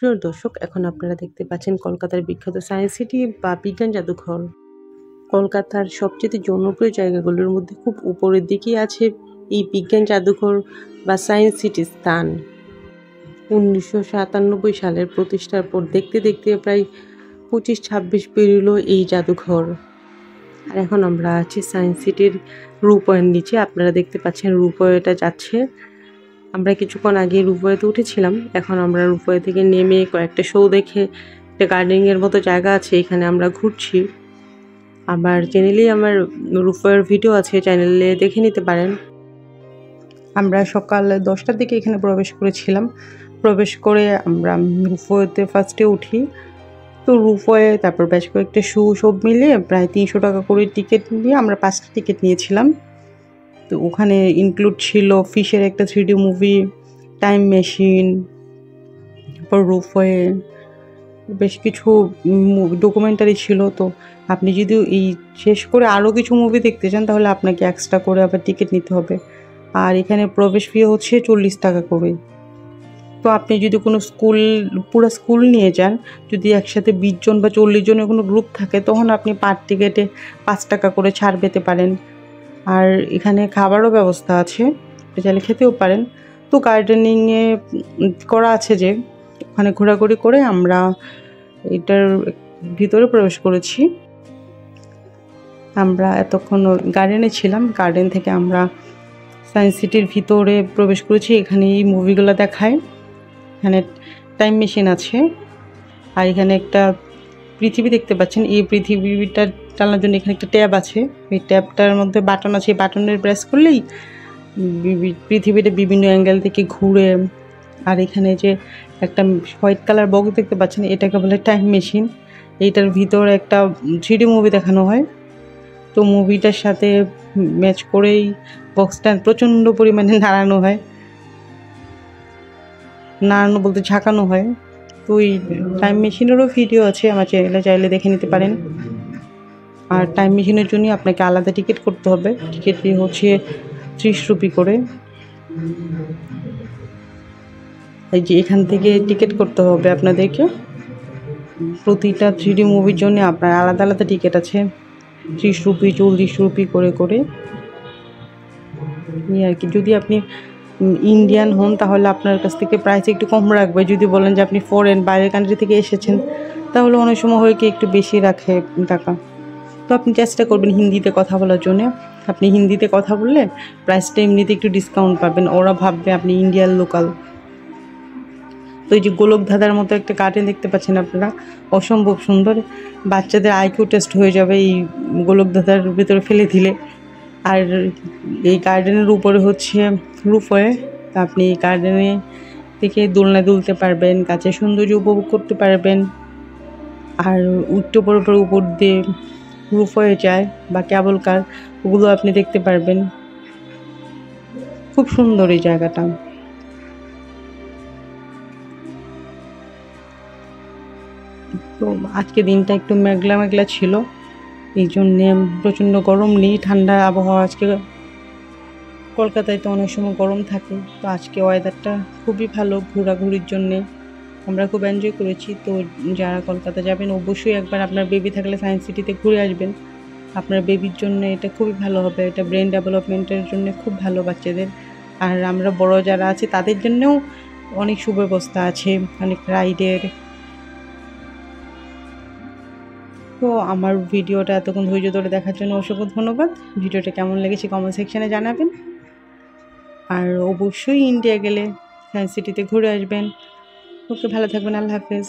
সুপ্রিয় দর্শক, এখন আপনারা দেখতে পাচ্ছেন কলকাতার বিখ্যাত সায়েন্স সিটি বা বিজ্ঞান জাদুঘর। কলকাতার সবচেয়ে জনপ্রিয় জায়গাগুলোর মধ্যে খুব উপরের দিকেই আছে এই বিজ্ঞান জাদুঘর বা সায়েন্স সিটির স্থান। 1997 সালের প্রতিষ্ঠার পর দেখতে দেখতে প্রায় 25-26 পেরিলো এই জাদুঘর। আর এখন আমরা আছি সায়েন্স সিটির রূপওয়ের নিচে। আপনারা দেখতে পাচ্ছেন রূপওয়েটা যাচ্ছে। আমরা কিছুক্ষণ আগে রূপওয়েতে উঠেছিলাম, এখন আমরা রূপওয়ে থেকে নেমে কয়েকটা শো দেখে একটা গার্ডেনিংয়ের মতো জায়গা আছে, এখানে আমরা ঘুরছি। আমার চ্যানেলেই আমার রূপওয়ের ভিডিও আছে, চ্যানেলে দেখে নিতে পারেন। আমরা সকাল 10টার দিকে এখানে প্রবেশ করেছিলাম। প্রবেশ করে আমরা রূপওয়েতে ফার্স্টে উঠি। তো রূপওয়ে, তারপর বেশ কয়েকটা শো, সব মিলিয়ে প্রায় 300 টাকা করে টিকিট নিয়ে আমরা 5টা টিকিট নিয়েছিলাম। তো ওখানে ইনক্লুড ছিল ফিশের একটা 3D মুভি, টাইম মেশিন, তারপর রূপওয়ে, বেশ কিছু ডকুমেন্টারি ছিল। তো আপনি যদি এই শেষ করে আরও কিছু মুভি দেখতে চান তাহলে আপনাকে এক্সট্রা করে আবার টিকিট নিতে হবে। আর এখানে প্রবেশ ফি হচ্ছে 40 টাকা করে। তো আপনি যদি কোনো পুরো স্কুল নিয়ে যান, যদি একসাথে 20 জন বা 40 জনের কোনো গ্রুপ থাকে, তখন আপনি পার টিকেটে 5 টাকা করে ছাড় পেতে পারেন। আর এখানে খাবারও ব্যবস্থা আছে, চাইলে খেতেও পারেন। তো গার্ডেনিংয়ে করা আছে যে ওখানে ঘোরাঘুরি করে আমরা এটার ভিতরে প্রবেশ করেছি। আমরা এতক্ষণ গার্ডেনে ছিলাম, গার্ডেন থেকে আমরা সায়েন্স সিটির ভিতরে প্রবেশ করেছি। এখানে এই মুভিগুলো দেখায়, এখানে টাইম মেশিন আছে। আর এখানে একটা পৃথিবী দেখতে পাচ্ছেন, এই পৃথিবীটা চালানোর জন্য এখানে একটা ট্যাব আছে। এই ট্যাবটার মধ্যে বাটন আছে, এই বাটনের প্রেস করলেই পৃথিবীটা বিভিন্ন অ্যাঙ্গেল থেকে ঘুরে। আর এখানে যে একটা হোয়াইট কালার বক্স দেখতে পাচ্ছেন, এটাকে বলে টাইম মেশিন। এইটার ভিতরে একটা 3D মুভি দেখানো হয়। তো মুভিটার সাথে ম্যাচ করেই বক্সটা প্রচণ্ড পরিমাণে নাড়ানো হয়, নাড়ানো বলতে ঝাঁকানো হয়। তো এই টাইম মেশিনেরও ভিডিও আছে, আমার চ্যানেলে চাইলে দেখে নিতে পারেন। আর টাইম মেশিনের জন্য আপনাকে আলাদা টিকিট করতে হবে, টিকিট ফি হচ্ছে 30 রুপি করে। এই যে এখান থেকে টিকিট করতে হবে আপনাদেরকে। প্রতিটা 3D মুভির জন্য আপনার আলাদা আলাদা টিকিট আছে, 30 রুপি 40 রুপি করে করে আর কি। যদি আপনি ইন্ডিয়ান হন তাহলে আপনার কাছ থেকে প্রাইস একটু কম রাখবে। যদি বলেন যে আপনি ফরেন, বাইরের কান্ট্রি থেকে এসেছেন, তাহলে অনেক সময় হয় কি একটু বেশি রাখে টাকা। তো আপনি চেষ্টা করবেন হিন্দিতে কথা বলার জন্য। আপনি হিন্দিতে কথা বললে প্রাইসটা এমনিতে একটু ডিসকাউন্ট পাবেন, ওরা ভাববে আপনি ইন্ডিয়ার লোকাল। তো এই যে গোলকধাঁধার মতো একটা গার্ডেন দেখতে পাচ্ছেন আপনারা, অসম্ভব সুন্দর। বাচ্চাদের আইকিউ টেস্ট হয়ে যাবে এই গোলকধাঁধার ভিতরে ফেলে দিলে। আর এই গার্ডেনের উপরে হচ্ছে রূপওয়ে। তা আপনি এই গার্ডেনে থেকে দোলনায় দুলতে পারবেন, গাছের সৌন্দর্য উপভোগ করতে পারবেন। আর উপর দিয়ে রূপওয়ে যায় বা কেবল কার, ওগুলো আপনি দেখতে পারবেন। খুব সুন্দর এই জায়গাটা। তো আজকে দিনটা একটু মেঘলা মেঘলা ছিল, এই জন্যে প্রচণ্ড গরম নেই, ঠান্ডা আবহাওয়া। আজকে কলকাতায় তো অনেক সময় গরম থাকে, তো আজকে ওয়েদারটা খুবই ভালো ঘোরাঘুরির জন্যে। আমরা খুব এনজয় করেছি। তো যারা কলকাতা যাবেন অবশ্যই একবার আপনার বেবি থাকলে সায়েন্স সিটিতে ঘুরে আসবেন। আপনার বেবির জন্য এটা খুবই ভালো হবে, এটা ব্রেন ডেভেলপমেন্টের জন্য খুব ভালো বাচ্চাদের। আর আমরা বড় যারা আছে তাদের জন্যও অনেক সুব্যবস্থা আছে, অনেক রাইডের। তো আমার ভিডিওটা এতক্ষণ ধৈর্য ধরে দেখার জন্য অসংখ্য ধন্যবাদ। ভিডিওটা কেমন লেগেছে কমেন্ট সেকশানে জানাবেন। আর অবশ্যই ইন্ডিয়া গেলে সায়েন্স সিটিতে ঘুরে আসবেন। ওকে, ভালো থাকবেন, আল্লাহ হাফেজ।